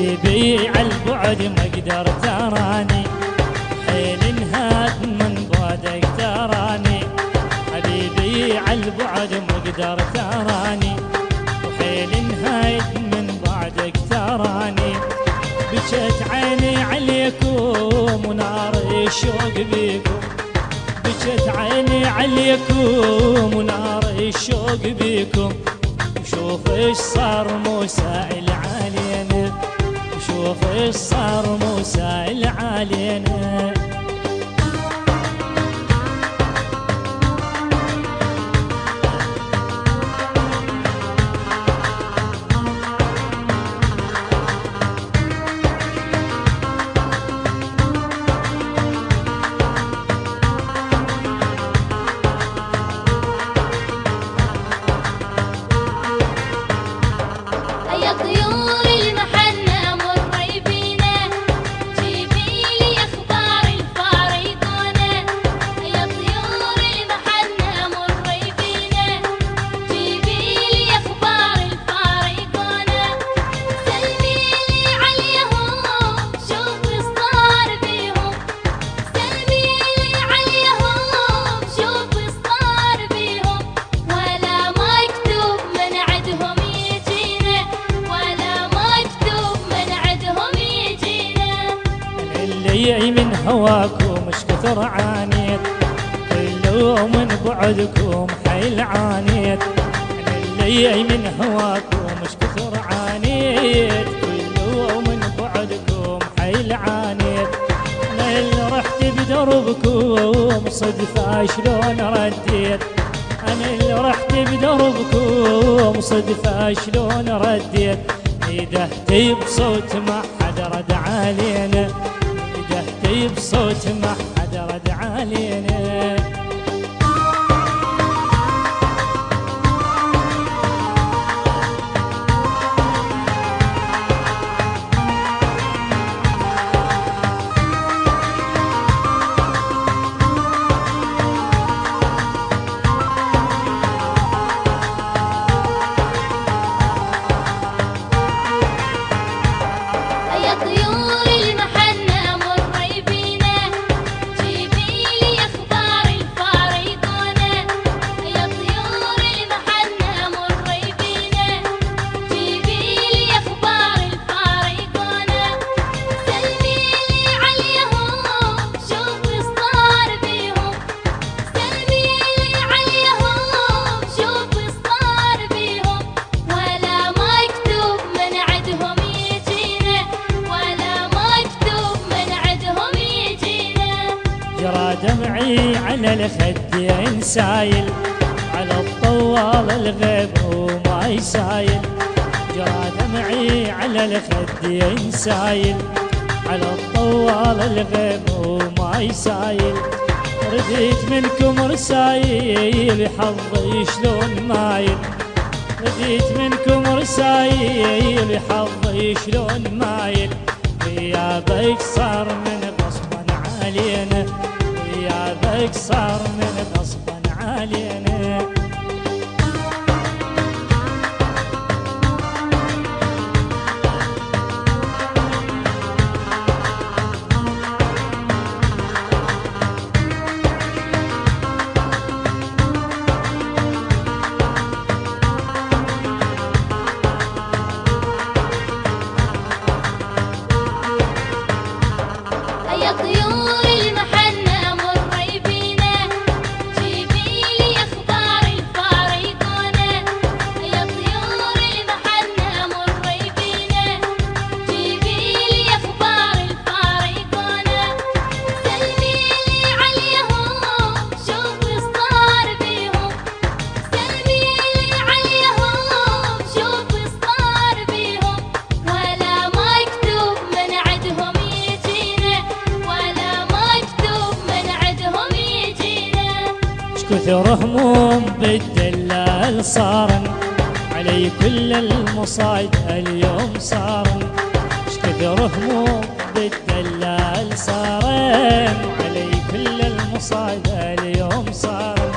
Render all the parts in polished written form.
حبيبي عالبعد ما اقدر تراني، حيل انهاد من بعدك تراني. حبيبي عالبعد ما اقدر تراني، وحيل انهاد من بعدك تراني. بكت عيني عليكم ونار الشوق بيكم، بكت عيني عليكم ونار الشوق بيكم. وشوف ايش صار مسائل علينا، وشوف ايش صار مسائل علينا. يا طيور المحنه مري بينا، جيبي لي اخبار الفارقونه. يا طيور المحنه مري بينا، جيبي لي اخبار الفارقونه. سلمي لي عليهم شوفي صار بيهم، سلمي لي عليهم شوفي صار بيهم. ولا مكتوب من عدهم يجينا، ولا مكتوب من عدهم يجينا. اللي من هواكم مش كثر عانيت، كل من بعدكم حيل عانيت. اللي من هواكم مش كثر عانيت، كل من بعدكم حيل عانيت. انا اللي رحت بدربكم صدفة شلون رديت، انا اللي رحت بدربكم صدفة شلون رديت. ندهتي بصوت ما حد رد علينا، ندهتي بصوت ما حد رد علينا. يا طيور المحنه مري بينا، جيبي لي اخبار الفارقونه. يا طيور المحنه مري بينا، جيبي لي اخبار الفارقونه. سلمي لي عليهم شوفي صار بيهم، سلمي لي عليهم شوفي صار بيهم. ولا مكتوب من عدهم يجينا، ولا مكتوب من عدهم يجينا. جرى دمعي على الخدين سايل، على الطوال الغيب وما يسايل. جرى دمعي على الخدين سايل، على الطوال الغيب وما يسايل. رديت منكم رسايل حظي شلون مايل، رديت منكم رسايل حظي شلون مايل. غيابك صار من غصبا علينا، غيابك صار من غصبا علينا. يا طيور المحنه مري بينا، جيبي لي اخبار الفارقونه. يا طيور المحنه مري بينا، جيبي لي اخبار الفارقونه. سلمي لي عليهم شوفي صار بيهم، سلمي لي عليهم شوفي صار بيهم. ولا مكتوب من عدهم يجينا، ولا مكتوب من عدهم يجينا. كثر هموم بالدلال صارن، علي كل المصايد اليوم صارن. كثر هموم بالدلال صارن، علي كل المصايد اليوم صارن.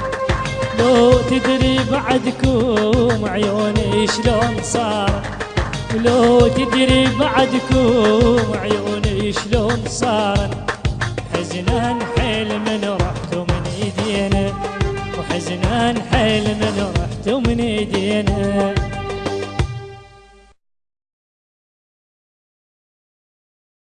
لو تدري بعدكم عيوني شلون صارن، ولو تدري بعدكم عيوني شلون صارن، حزنان حيل من رحتوا من ايدينا، وحزنان حيل من رحتوا من ايدينا.